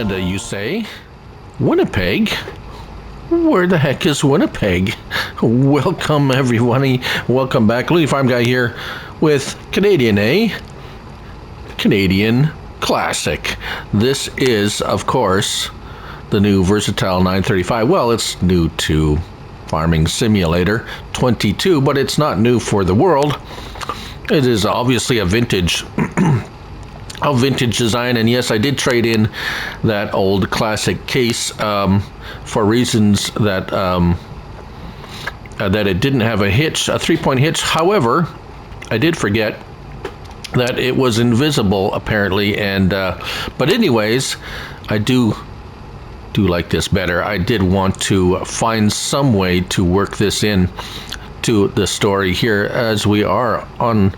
Canada, you say? Winnipeg? Where the heck is Winnipeg? Welcome, everybody. Welcome back. Louis Farm Guy here with Canadian, Canadian Classic. This is, of course, the new Versatile 935. Well, it's new to Farming Simulator 22, but it's not new for the world. It is obviously a vintage design, and yes, I did trade in that old Classic case for reasons that that it didn't have a hitch, a 3-point hitch. However, I did forget that it was invisible apparently, and but anyways, I do like this better. I did want to find some way to work this in to the story here, as we are on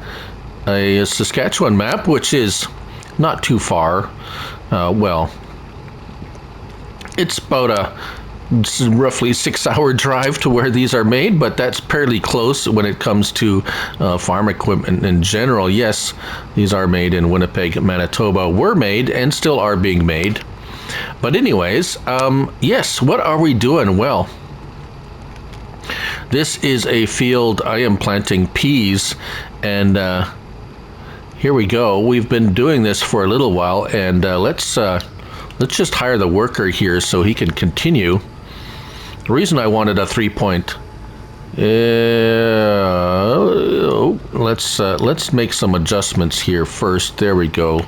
a Saskatchewan map, which is not too far. Well, it's about a roughly 6-hour drive to where these are made, but that's fairly close when it comes to farm equipment in general. Yes, these are made in Winnipeg, Manitoba, were made and still are being made. But anyways, yes, what are we doing? Well, this is a field I am planting peas, and here we go. We've been doing this for a little while, and let's just hire the worker here so he can continue. The reason I wanted a 3-point, let's make some adjustments here first. There we go.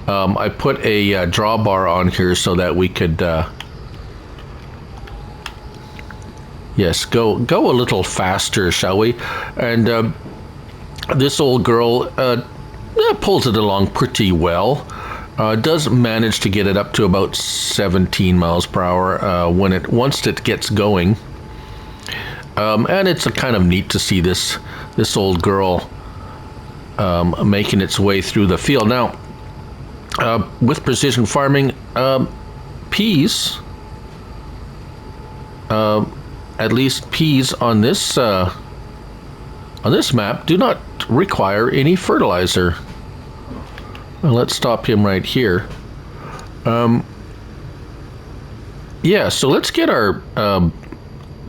I put a drawbar on here so that we could, yes, go a little faster, shall we? And this old girl pulls it along pretty well. Does manage to get it up to about 17 miles per hour once it gets going. And it's a kind of neat to see this old girl making its way through the field. Now, with precision farming, peas, at least peas on this map, do not require any fertilizer. Well, let's stop him right here. Yeah, so let's get our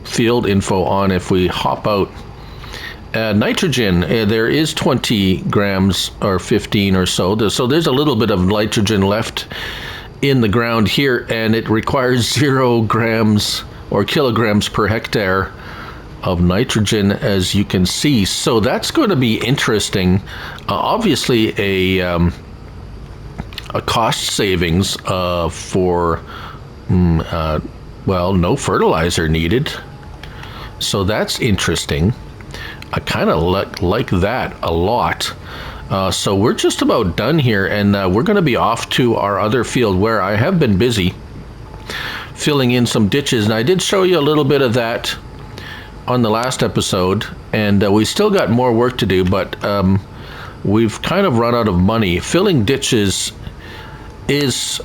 field info on. If we hop out, nitrogen, there is 20 grams or 15 or so. So there's a little bit of nitrogen left in the ground here, and it requires 0 grams or kilograms per hectare of nitrogen, as you can see. So that's going to be interesting. Obviously a cost savings for well, no fertilizer needed. So that's interesting. I kind of like that a lot. So we're just about done here, and we're going to be off to our other field where I have been busy filling in some ditches, and I did show you a little bit of that on the last episode, and we still got more work to do, but we've kind of run out of money. Filling ditches is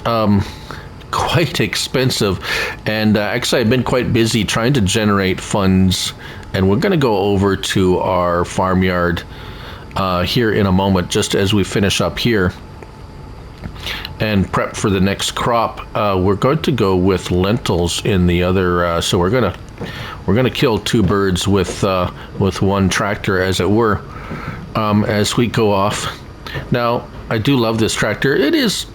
quite expensive, and actually I've been quite busy trying to generate funds, and we're going to go over to our farmyard here in a moment, just as we finish up here and prep for the next crop. We're going to go with lentils in the other, so we're gonna kill 2 birds with one tractor, as it were, as we go off. Now, I do love this tractor. It is,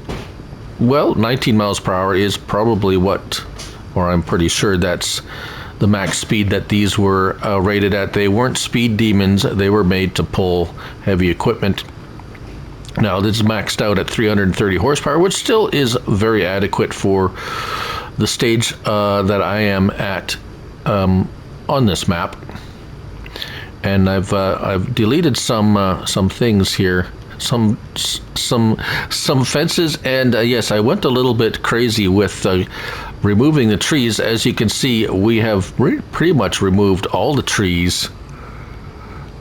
well, 19 miles per hour is probably or I'm pretty sure that's the max speed that these were rated at. They weren't speed demons. They were made to pull heavy equipment. Now, this is maxed out at 330 horsepower, which still is very adequate for the stage that I am at on this map. And I've deleted some things here, some fences, and yes, I went a little bit crazy with removing the trees. As you can see, we have pretty much removed all the trees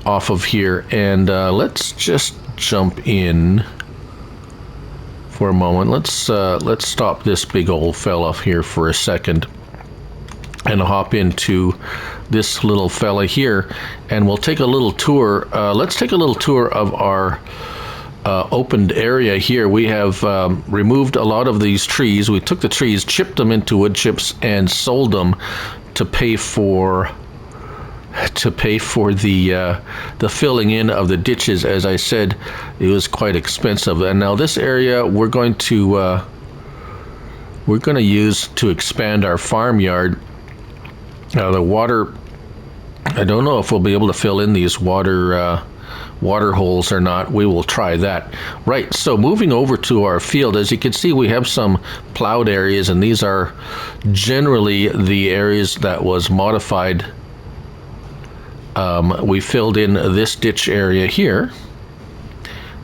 off of here, and let's just jump in for a moment. Let's stop this big old fella here for a second and hop into this little fella here, and we'll take a little tour. Let's take a little tour of our opened area here, we have removed a lot of these trees. We took the trees, chipped them into wood chips, and sold them to pay for the filling in of the ditches. As I said, it was quite expensive. And now this area we're going to use to expand our farmyard. The water, I don't know if we'll be able to fill in these water holes or not. We will try that. Right, so moving over to our field, as you can see, we have some plowed areas, and these are generally the areas that was modified. We filled in this ditch area here.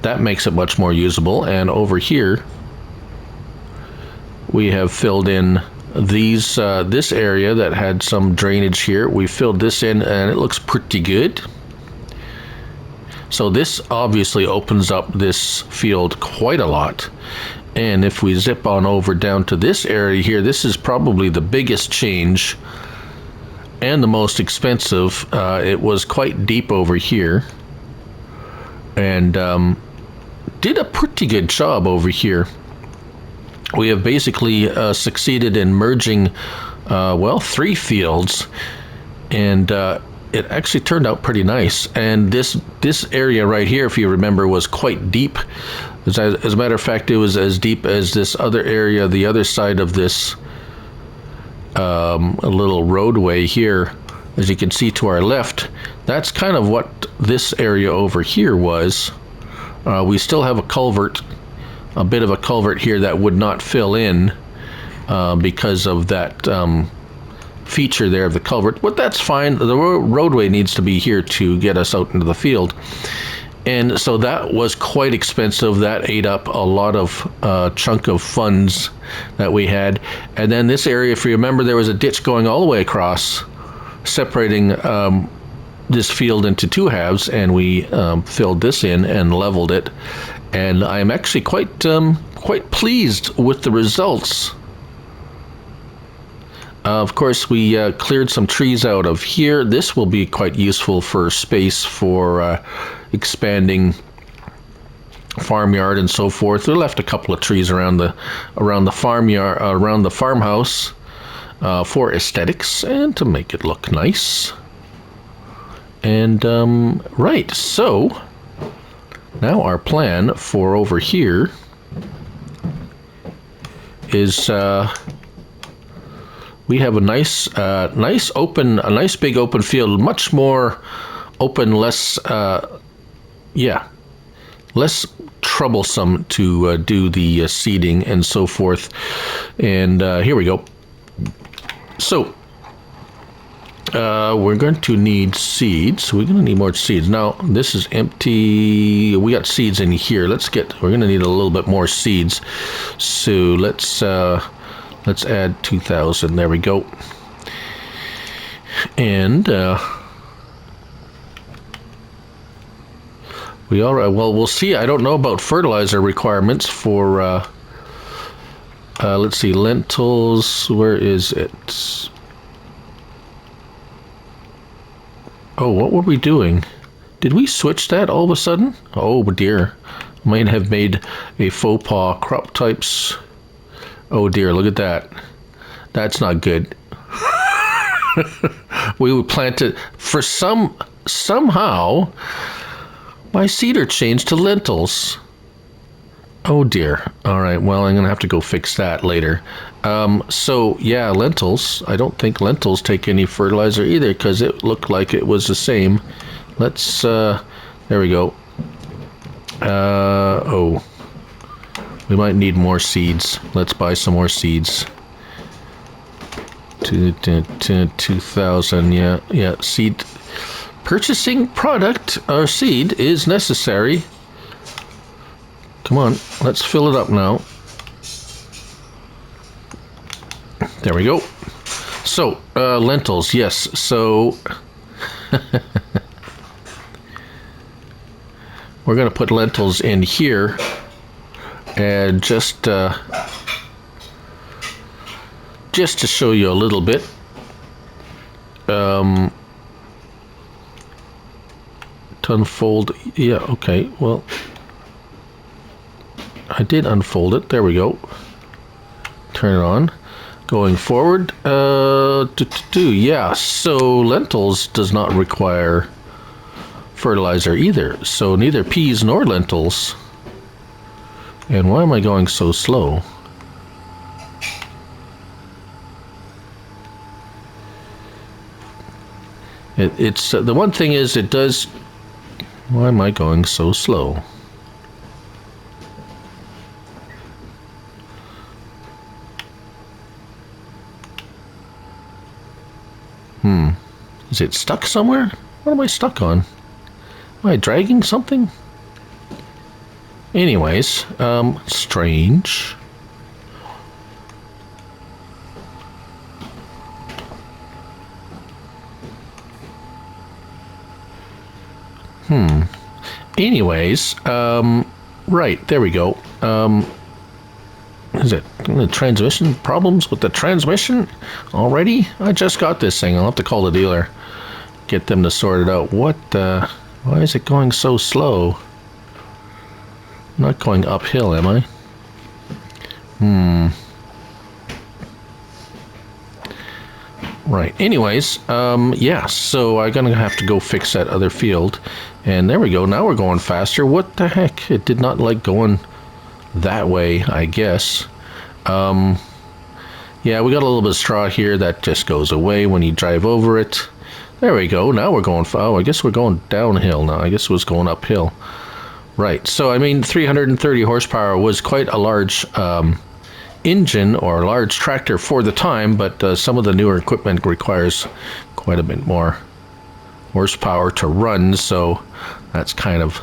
That makes it much more usable. And over here, we have filled in these this area that had some drainage here. We filled this in, and it looks pretty good. So this obviously opens up this field quite a lot. And if we zip on over down to this area here, this is probably the biggest change and the most expensive. It was quite deep over here, and did a pretty good job over here. We have basically succeeded in merging, 3 fields, and it actually turned out pretty nice. And this area right here, if you remember, was quite deep. As a matter of fact, it was as deep as this other area, the other side of this a little roadway here. As you can see to our left, that's kind of what this area over here was. We still have a culvert, a bit of a culvert here that would not fill in because of that feature there of the culvert, but that's fine. The roadway needs to be here to get us out into the field. And so that was quite expensive. That ate up a lot of chunk of funds that we had. And then this area, if you remember, there was a ditch going all the way across, separating this field into 2 halves, and we filled this in and leveled it. And I'm actually quite pleased with the results. Of course, we cleared some trees out of here. This will be quite useful for space for expanding farmyard and so forth. We left a couple of trees around the farmyard, around the farmhouse, for aesthetics and to make it look nice. And right, so now our plan for over here is we have a nice big open field, much more open, less troublesome to do the seeding and so forth. And here we go. So we're going to need seeds. We're going to need more seeds. Now this is empty. We got seeds in here. We're going to need a little bit more seeds. So let's add 2,000. There we go. And we'll see. I don't know about fertilizer requirements for let's see, lentils. Where is it? Oh, what were we doing? Did we switch that all of a sudden? Oh dear. Might have made a faux pas. Crop types. Oh dear, look at that. That's not good. We would plant it for somehow my seeder changed to lentils. Oh dear. All right, well, I'm gonna have to go fix that later. So yeah, lentils. I don't think lentils take any fertilizer either, because it looked like it was the same. Let's there we go. Oh, we might need more seeds. Let's buy some more seeds. 2,000. Yeah. Seed purchasing product or seed is necessary. Come on, let's fill it up now. There we go. So lentils, yes. So we're going to put lentils in here, and just to show you a little bit. Tunfold, yeah, okay, well, I did unfold it. There we go. Turn it on. Going forward, yeah, so lentils does not require fertilizer either. So neither peas nor lentils. And why am I going so slow? It's the one thing is it does. Why am I going so slow? Is it stuck somewhere? What am I stuck on? Am I dragging something? Anyways, strange. Anyways, right, there we go. Is it the transmission problems with the transmission already? I just got this thing. I'll have to call the dealer, get them to sort it out. What why is it going so slow? I'm not going uphill, am I? Right. Anyways, yeah, so I'm gonna have to go fix that other field. And there we go. Now we're going faster. What the heck? It did not like going that way, I guess. Yeah, we got a little bit of straw here that just goes away when you drive over it. There we go. Now we're going, oh, I guess we're going downhill now. I guess it was going uphill. Right. So, I mean, 330 horsepower was quite a large engine or a large tractor for the time, but some of the newer equipment requires quite a bit more horsepower to run. So that's kind of,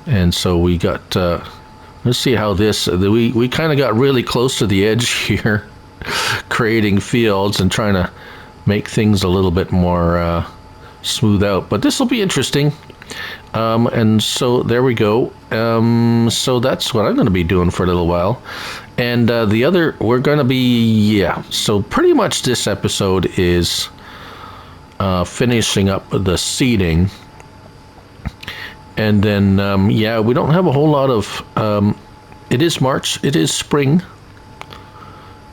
and so we got, let's see how this, we kind of got really close to the edge here, creating fields and trying to make things a little bit more smooth out. But this will be interesting. And so there we go. So that's what I'm going to be doing for a little while. And the other, we're going to be, yeah. So pretty much this episode is finishing up the seeding. And then, yeah, we don't have a whole lot of, it is March, it is spring.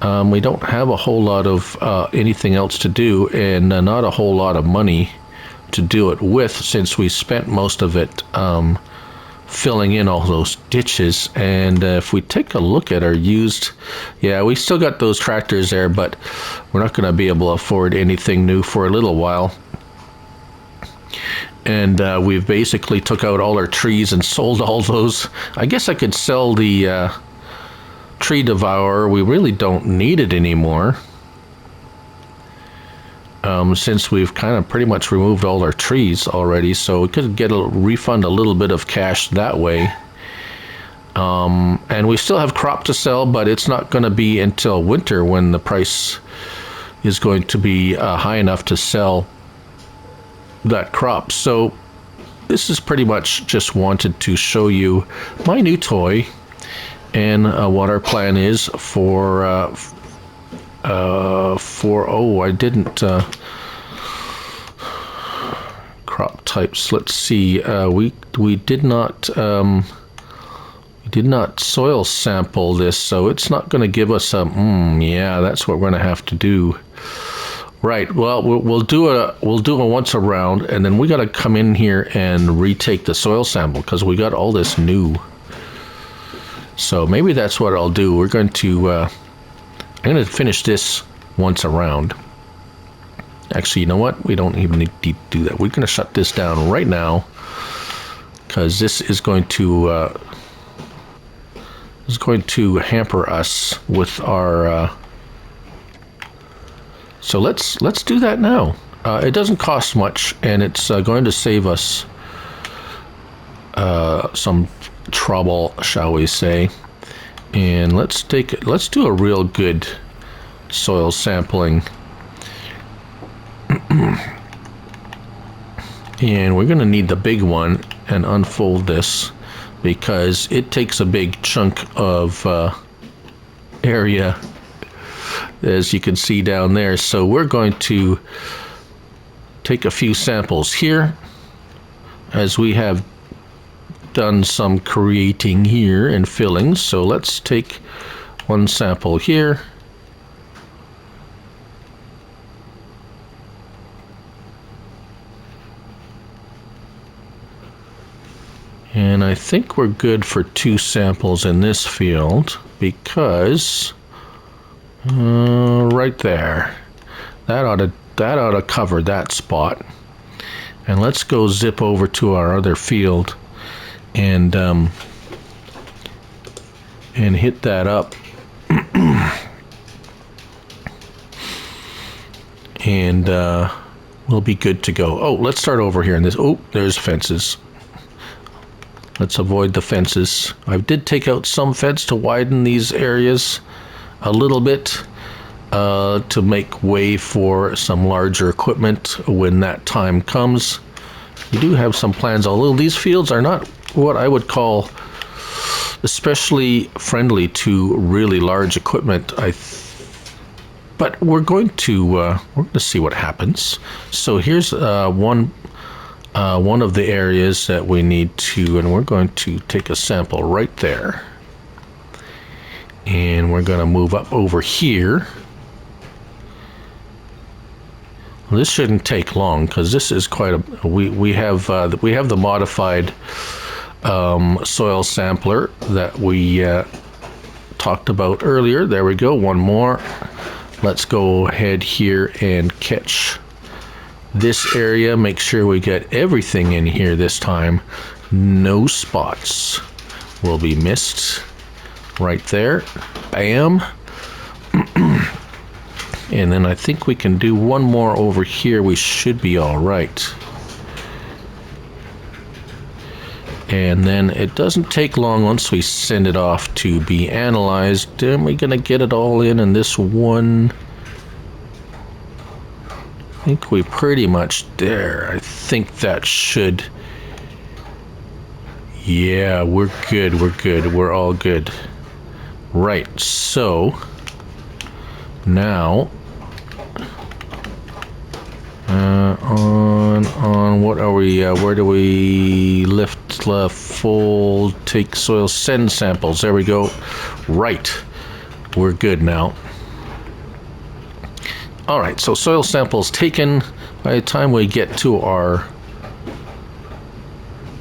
We don't have a whole lot of anything else to do, and not a whole lot of money to do it with, since we spent most of it filling in all those ditches. And if we take a look at our used, yeah, we still got those tractors there, but we're not going to be able to afford anything new for a little while. And we've basically took out all our trees and sold all those. I guess I could sell the tree devourer. We really don't need it anymore, since we've kind of pretty much removed all our trees already. So we could get a refund a little bit of cash that way. And we still have crop to sell, but it's not going to be until winter when the price is going to be high enough to sell that crop. So this is pretty much just wanted to show you my new toy and what our plan is for oh, I didn't crop types. Let's see. We did not soil sample this, so it's not going to give us a yeah, that's what we're going to have to do. Right. Well, we'll do a once around, and then we got to come in here and retake the soil sample because we got all this new. So maybe that's what I'll do. We're going to I'm going to finish this once around. Actually, you know what? We don't even need to do that. We're going to shut this down right now because this is going to hamper us with our. So let's do that now. It doesn't cost much, and it's going to save us some trouble, shall we say. And let's do a real good soil sampling. And we're going to need the big one and unfold this because it takes a big chunk of area, as you can see down there. So we're going to take a few samples here, as we have done some creating here and filling, so let's take one sample here. And I think we're good for 2 samples in this field because right there, that ought to cover that spot. And let's go zip over to our other field and hit that up. And we'll be good to go. Oh, let's start over here in this. Oh, there's fences. Let's avoid the fences. I did take out some fence to widen these areas a little bit to make way for some larger equipment when that time comes. We do have some plans, although these fields are not what I would call especially friendly to really large equipment. But we're going to see what happens. So here's one of the areas that we need to, and we're going to take a sample right there. And we're going to move up over here. Well, this shouldn't take long because this is quite a. We have the modified soil sampler that we talked about earlier. There we go. One more. Let's go ahead here and catch this area. Make sure we get everything in here this time. No spots will be missed. Right there. Bam. And then I think we can do one more over here. We should be all right. And then it doesn't take long once we send it off to be analyzed. Then we're going to get it all in this one. I think we pretty much there. I think that should. Yeah, we're good. We're good. We're all good. Right. So now on what are we? Where do we lift, fold, take soil, send samples? There we go. Right. We're good now. All right, so soil samples taken. By the time we get to our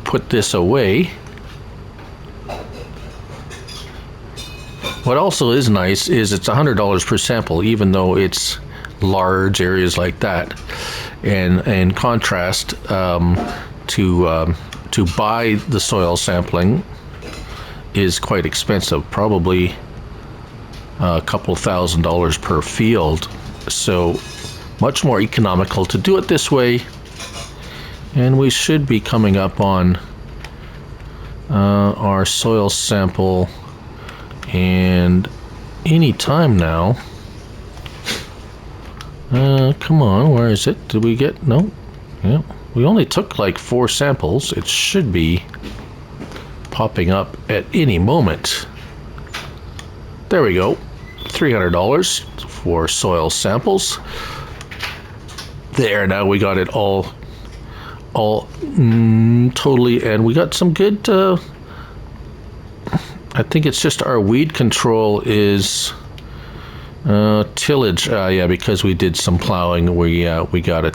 put this away. What also is nice is it's $100 per sample, even though it's large areas like that. And in contrast, to buy the soil sampling is quite expensive, probably a couple $1,000s per field. So much more economical to do it this way, and we should be coming up on our soil sample and any time now. Come on, where is it? Did we get? No. Yeah, we only took like 4 samples. It should be popping up at any moment. There we go. $300 for soil samples. There, now we got it all totally, and we got some good. I think it's just our weed control is tillage. Yeah, because we did some plowing, we got a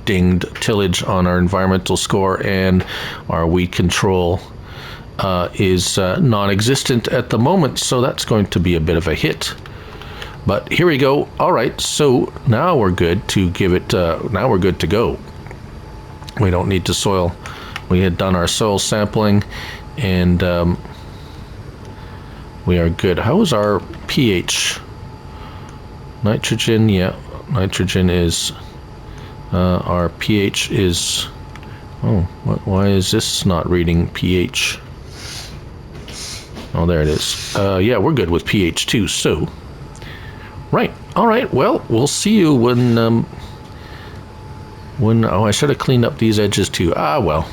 dinged tillage on our environmental score, and our weed control is non-existent at the moment, so that's going to be a bit of a hit. But here we go. All right, so now we're good to give it. Now we're good to go. We don't need to soil. We had done our soil sampling, and we are good. How is our pH? Nitrogen, yeah, nitrogen is. Our pH is. Oh, why is this not reading pH? Oh, there it is. Yeah, we're good with pH too. So. Right. All right. Well, we'll see you when oh, I should have cleaned up these edges too. Ah, well,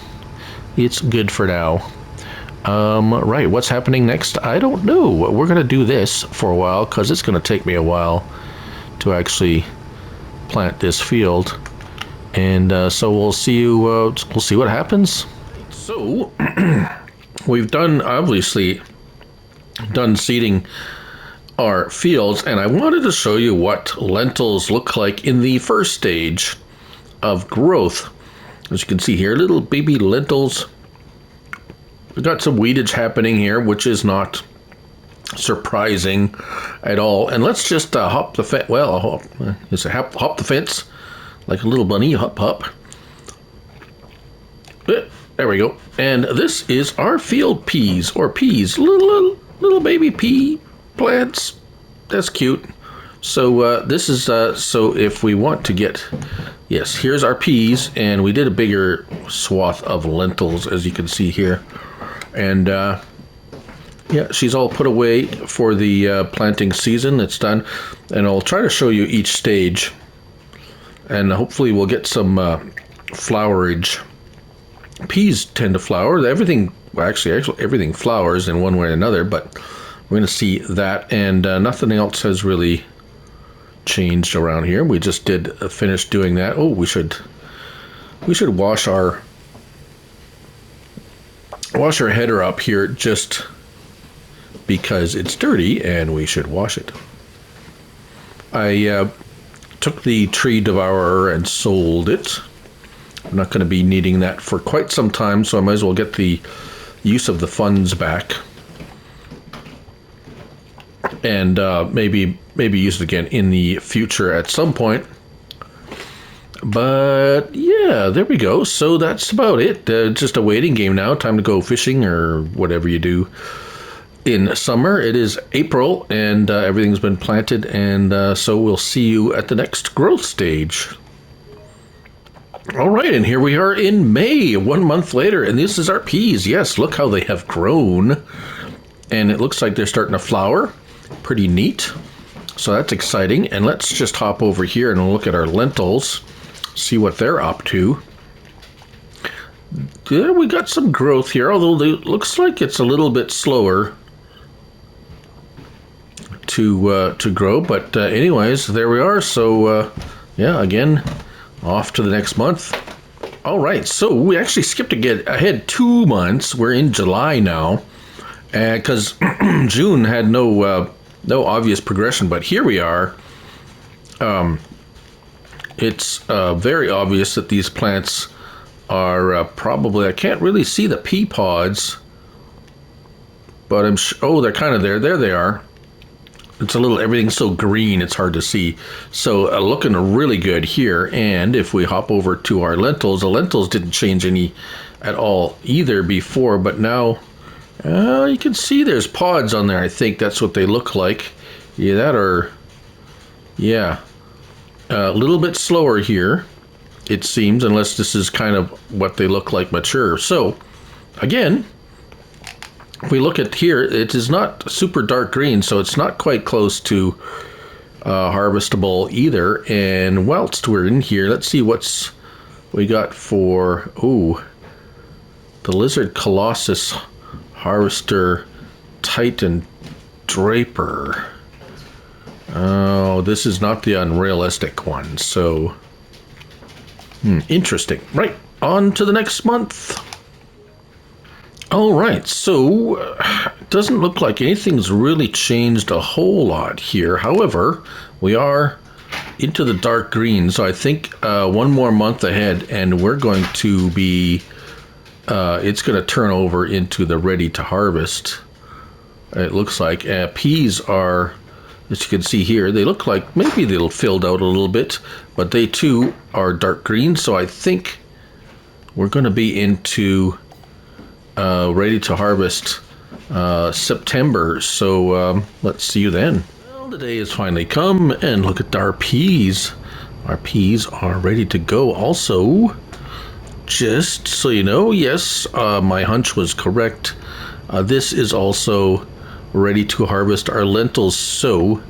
it's good for now. Right. What's happening next? I don't know. We're going to do this for a while because it's going to take me a while to actually plant this field. And so we'll see you, we'll see what happens. So we've obviously done seeding our fields, and I wanted to show you what lentils look like in the first stage of growth. As you can see here, little baby lentils. We've got some weedage happening here, which is not surprising at all. And let's just hop the fence. Well, hop the fence like a little bunny. Hop, hop. There we go. And this is our field peas, or peas, little baby pea plants. That's cute. So this is so if we want to get, yes, here's our peas, and we did a bigger swath of lentils, as you can see here. And yeah, she's all put away for the planting season. It's done, and I'll try to show you each stage, and hopefully we'll get some flowerage. Peas tend to flower. Everything, well, actually everything flowers in one way or another, but we're going to see that, and nothing else has really changed around here. We just did finish doing that. Oh, we should wash our header up here just because it's dirty, and we should wash it. I took the tree devourer and sold it. I'm not going to be needing that for quite some time, so I might as well get the use of the funds back, and maybe use it again in the future at some point. But yeah, there we go. So that's about it. Just a waiting game now. Time to go fishing or whatever you do in summer. It is April, and everything's been planted, and so we'll see you at the next growth stage. All right, and here we are in May, 1 month later, and this is our peas. Yes, look how they have grown, and it looks like they're starting to flower. Pretty neat. So that's exciting. And let's just hop over here and look at our lentils, see what they're up to. Yeah, we got some growth here, although it looks like it's a little bit slower to grow. But anyways, there we are. So yeah, again, off to the next month. All right, so we actually skipped ahead 2 months. We're in July now, because June had no obvious progression, but here we are. It's very obvious that these plants are probably, I can't really see the pea pods, but oh, they're kind of there. There they are. It's a little, everything's so green, it's hard to see. So looking really good here. And if we hop over to our lentils, the lentils didn't change any at all either before, but now you can see there's pods on there. I think that's what they look like. Yeah, yeah, a little bit slower here, it seems, unless this is kind of what they look like mature. So again, if we look at here, it is not super dark green, so it's not quite close to harvestable either. And whilst we're in here, let's see what's we got for, oh, the Lizard Colossus Harvester Titan Draper. Oh, this is not the unrealistic one, so interesting. Right, on to the next month. All right, so it doesn't look like anything's really changed a whole lot here. However, we are into the dark green, so I think 1 more month ahead, and we're going to be, it's going to turn over into the ready to harvest. It looks like peas are, as you can see here, they look like maybe they'll filled out a little bit, but they too are dark green, so I think we're going to be into ready to harvest September, so let's see you then. Well, the day has finally come, and look at our peas. Our peas are ready to go also. Just so you know, yes, my hunch was correct. This is also ready to harvest our lentils, so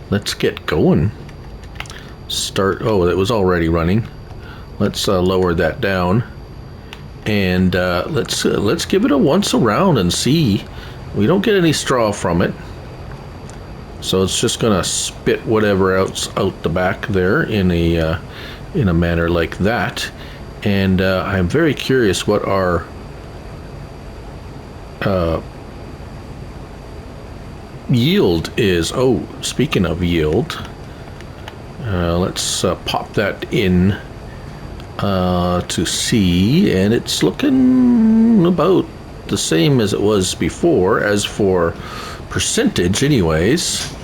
let's get going. Oh, that was already running. Let's lower that down. And let's give it a once around and see. We don't get any straw from it, so it's just gonna spit whatever else out the back there in a manner like that. And I'm very curious what our yield is. Oh, speaking of yield, let's pop that in to see, and it's looking about the same as it was before, as for percentage anyways.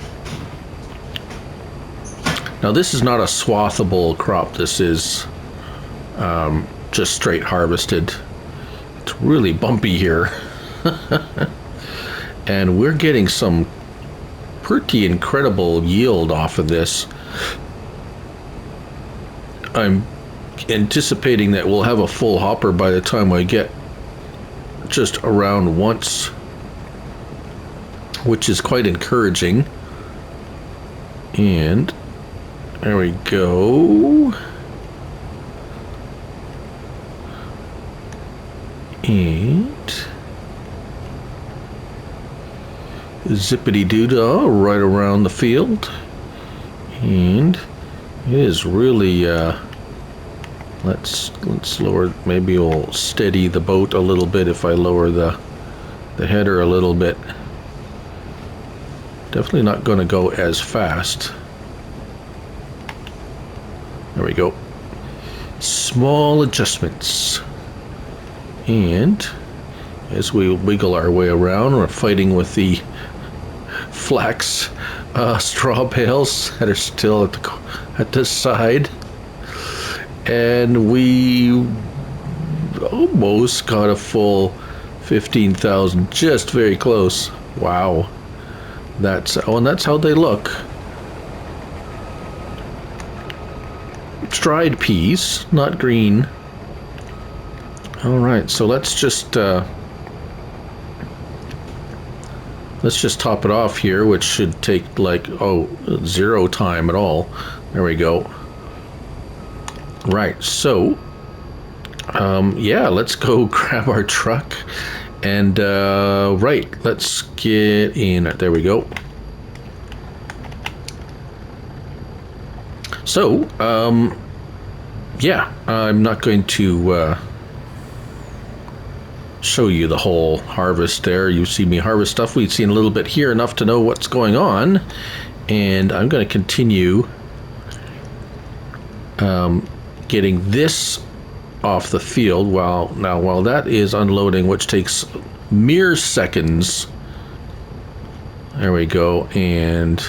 Now this is not a swathable crop, this is just straight harvested. It's really bumpy here. And we're getting some pretty incredible yield off of this. I'm anticipating that we'll have a full hopper by the time I get just around once, which is quite encouraging. And there we go. And zippity-doo-dah right around the field. And it is really let's lower, maybe we'll steady the boat a little bit if I lower the header a little bit. Definitely not going to go as fast. There we go. Small adjustments. And as we wiggle our way around, we're fighting with the flax straw bales that are still at the side. And we almost got a full 15,000, just very close. Wow. And that's how they look. Dried peas, not green. All right, so let's just top it off here, which should take like 0 time at all. There we go. Right, so yeah, let's go grab our truck and right, let's get in. There we go. So yeah, I'm not going to show you the whole harvest there. You see me harvest stuff. We've seen a little bit here, enough to know what's going on, and I'm going to continue getting this off the field while that is unloading, which takes mere seconds. There we go, and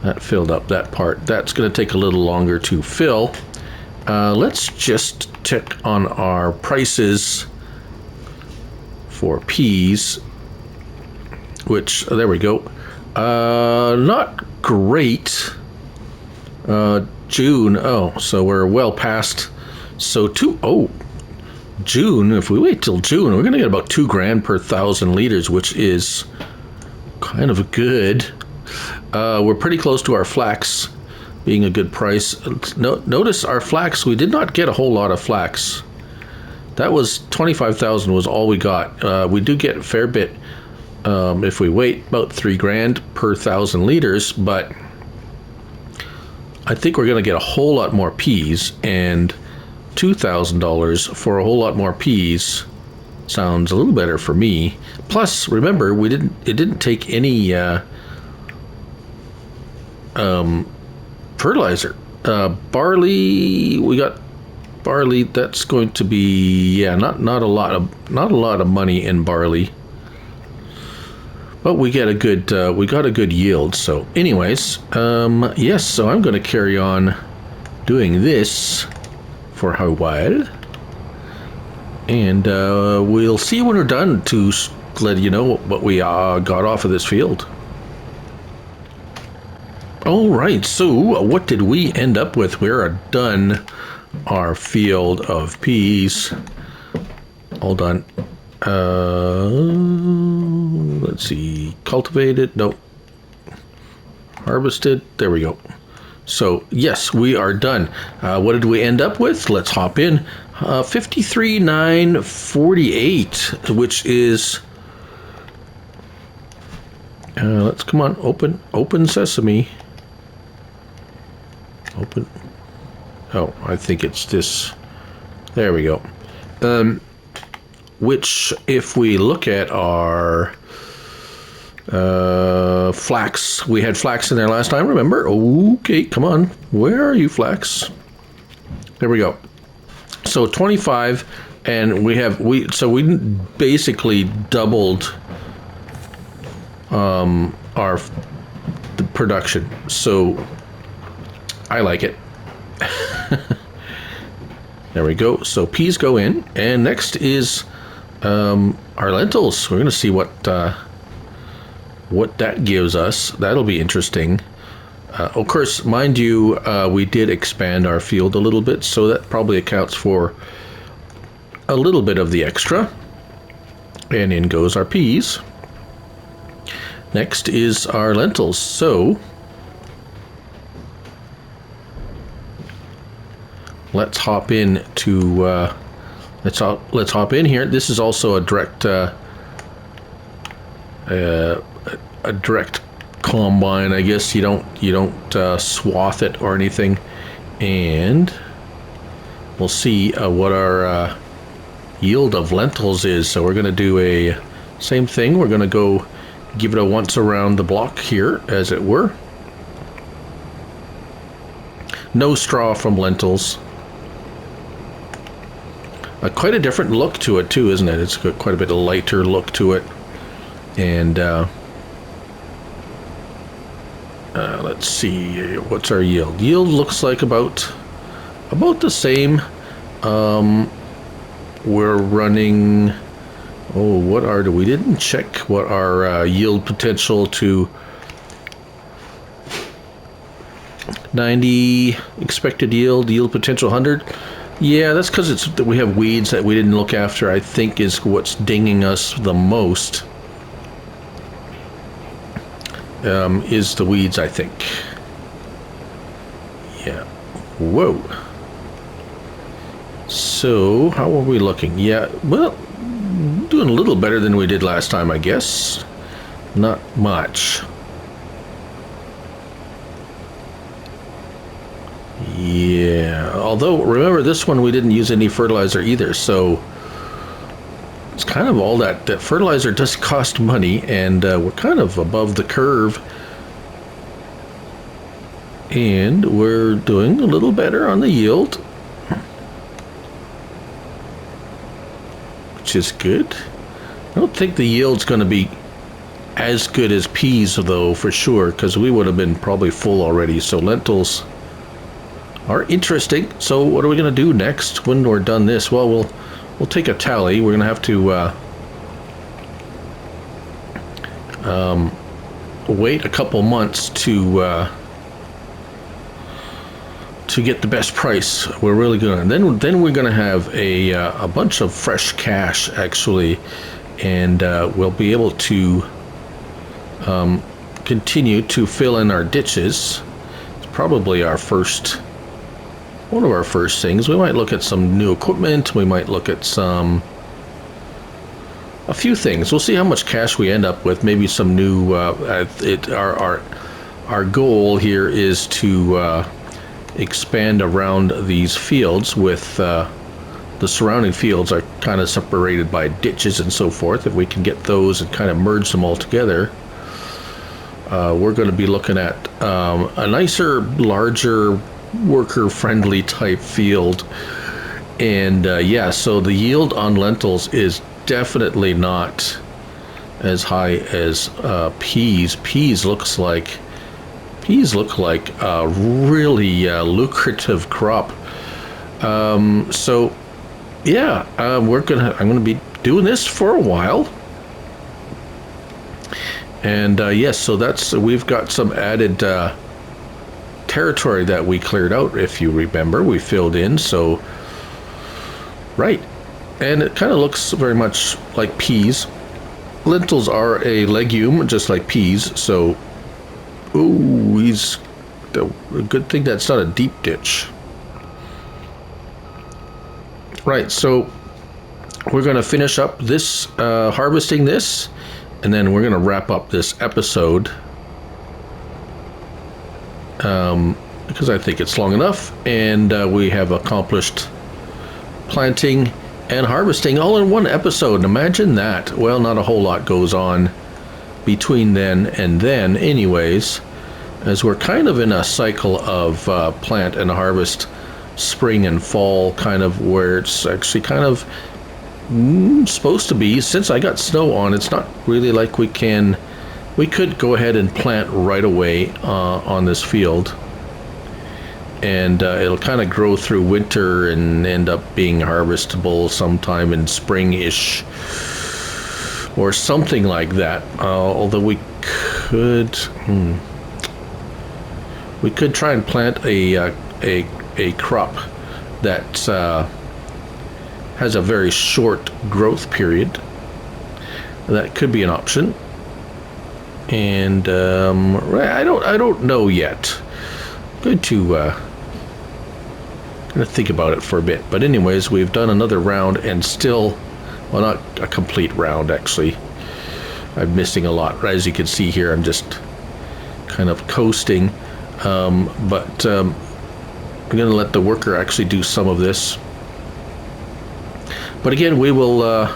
that filled up that part. That's going to take a little longer to fill. Let's just check on our prices for peas, which, there we go. Not great. June, so we're well past. So June, if we wait till June, we're going to get about $2,000 per 1,000 liters, which is kind of good. We're pretty close to our flax being a good price. Notice our flax, we did not get a whole lot of flax. That was 25,000 was all we got. We do get a fair bit if we wait, about $3,000 per 1,000 liters, but I think we're going to get a whole lot more peas, and $2,000 for a whole lot more peas sounds a little better for me. Plus, remember, it didn't take any fertilizer. Barley, we got barley. That's going to be not a lot of money in barley, but we got a good yield. So, anyways, yes. So I'm going to carry on doing this for a while, and we'll see when we're done to let you know what we got off of this field. All right, so what did we end up with? We're done our field of peas. Hold on. Let's see. Cultivated. Nope. Harvested. There we go. So, yes, we are done. What did we end up with? Let's hop in. 53,948, which is... let's come on. Open sesame. Open. Oh, I think it's this There we go. Which, if we look at our flax, we had flax in there last time, remember? Okay, come on. Where are you, flax? There we go. So 25, and we basically doubled our production. So I like it. There we go. So peas go in, and next is our lentils. We're going to see what that gives us. That'll be interesting. Of course, mind you, we did expand our field a little bit, so that probably accounts for a little bit of the extra. And in goes our peas. Next is our lentils. So let's hop in to let's hop in here. This is also a direct combine. I guess you don't swath it or anything, and we'll see what our yield of lentils is. So we're going to do a same thing. We're going to go give it a once around the block here, as it were. No straw from lentils. Quite a different look to it too, isn't it? It's got quite a bit of lighter look to it. And let's see, what's our yield? Yield looks like about the same. We're running, we didn't check what our yield potential to 90 expected yield potential 100. Yeah, that's because we have weeds that we didn't look after, I think, is what's dinging us the most. Is the weeds, I think. Yeah. Whoa. So, how are we looking? Yeah, well, doing a little better than we did last time, I guess. Not much. Yeah, although remember this one we didn't use any fertilizer either, so it's kind of all that fertilizer does cost money, and we're kind of above the curve, and we're doing a little better on the yield, which is good. I don't think the yield's going to be as good as peas though, for sure, because we would have been probably full already. So lentils are interesting. So what are we going to do next when we're done this? Well, we'll take a tally. We're going to have to wait a couple months to get the best price. We're really good. And then we're going to have a bunch of fresh cash actually, and we'll be able to continue to fill in our ditches. It's probably one of our first things. We might look at some new equipment. We might look at a few things. We'll see how much cash we end up with. Maybe some new. Our goal here is to expand around these fields. With the surrounding fields are kind of separated by ditches and so forth. If we can get those and kind of merge them all together, we're going to be looking at a nicer, larger, worker-friendly type field. And yeah, so the yield on lentils is definitely not as high as peas. Peas look like a really lucrative crop. So yeah, I'm gonna be doing this for a while. And yes, so we've got some added territory that we cleared out. If you remember, we filled in. So right, and it kind of looks very much like peas. Lentils are a legume just like peas. So a good thing that's not a deep ditch. Right, so we're going to finish up this harvesting this, and then we're going to wrap up this episode because I think it's long enough, and we have accomplished planting and harvesting all in one episode. Imagine that. Well, not a whole lot goes on between then and then anyways, as we're kind of in a cycle of plant and harvest, spring and fall, kind of where it's actually kind of supposed to be. Since I got snow on, it's not really like we could go ahead and plant right away on this field, and it'll kind of grow through winter and end up being harvestable sometime in spring-ish or something like that. Although we could try and plant a crop that has a very short growth period. That could be an option. And I don't know yet. Good to think about it for a bit. But anyways, we've done another round and still, well, not a complete round actually. I'm missing a lot. As you can see here, I'm just kind of coasting. But I'm going to let the worker actually do some of this. But again, we will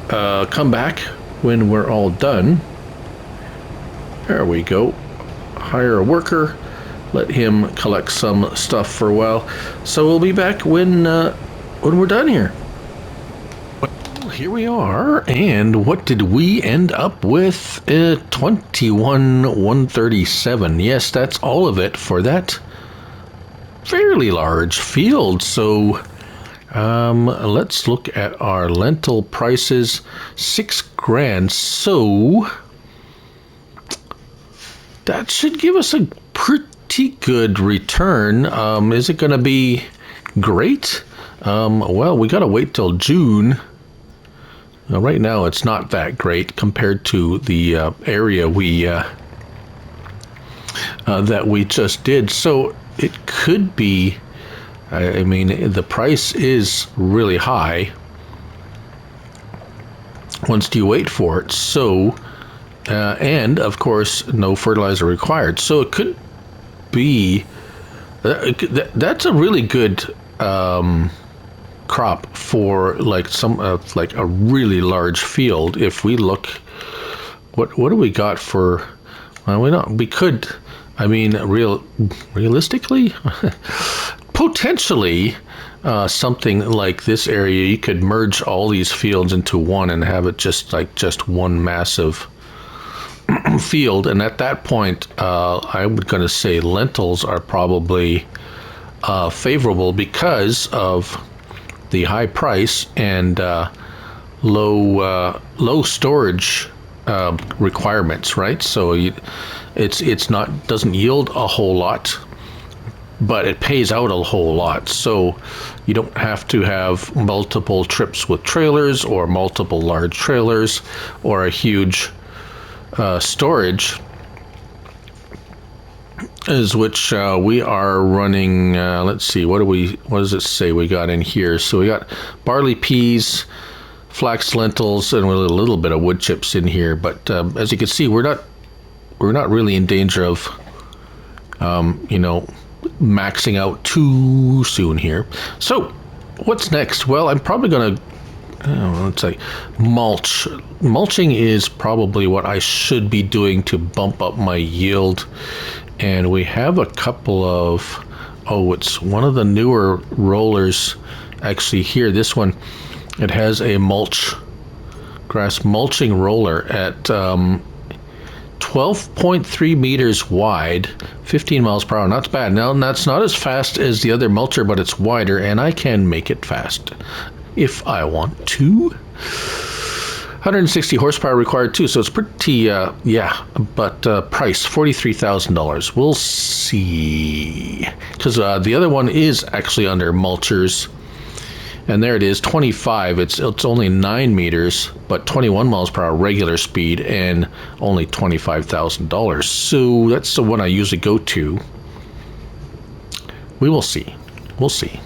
come back when we're all done. There we go. Hire a worker, let him collect some stuff for a while. So we'll be back when we're done here. Well, here we are, and what did we end up with? 21,137. Yes, that's all of it for that fairly large field. So let's look at our lentil prices. $6,000. So that should give us a pretty good return. Is it going to be great? Well, we got to wait till June. Now, right now, it's not that great compared to the area that we just did. So it could be. I mean, the price is really high once you wait for it. So, and of course, no fertilizer required. So it could be, that's a really good crop for like like a really large field. If we look, what do we got for? Well, we could. I mean, realistically. Potentially, something like this area, you could merge all these fields into one and have it just one massive field. And at that point, I'm going to say lentils are probably favorable because of the high price and low storage requirements, right? So it's not doesn't yield a whole lot, but it pays out a whole lot. So you don't have to have multiple trips with trailers or multiple large trailers or a huge storage, is which we are running. Let's see, what does it say we got in here? So we got barley, peas, flax, lentils, and with a little bit of wood chips in here. But as you can see, we're not really in danger of maxing out too soon here. So what's next? Well, I'm probably going to let's say mulch. Mulching is probably what I should be doing to bump up my yield. And we have a couple of, it's one of the newer rollers actually here. This one, it has a grass mulching roller at 12.3 meters wide, 15 miles per hour. Not bad. Now, that's not as fast as the other mulcher, but it's wider, and I can make it fast if I want to. 160 horsepower required too, so it's pretty, but price $43,000. We'll see, because the other one is actually under mulchers, and there it is, 25. It's only 9 meters, but 21 miles per hour regular speed, and only $25,000. So that's the one I usually go to. We will see. We'll see.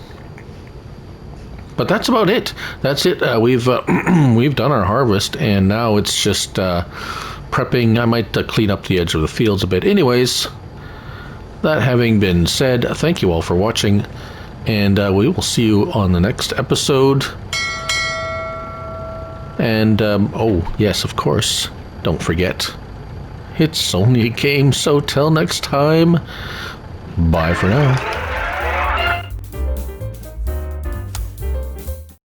But that's about it. That's it. We've done our harvest, and now it's just prepping. I might clean up the edge of the fields a bit. Anyways, that having been said, thank you all for watching, and we will see you on the next episode. And, oh, yes, of course, don't forget, it's only a game, so till next time, bye for now.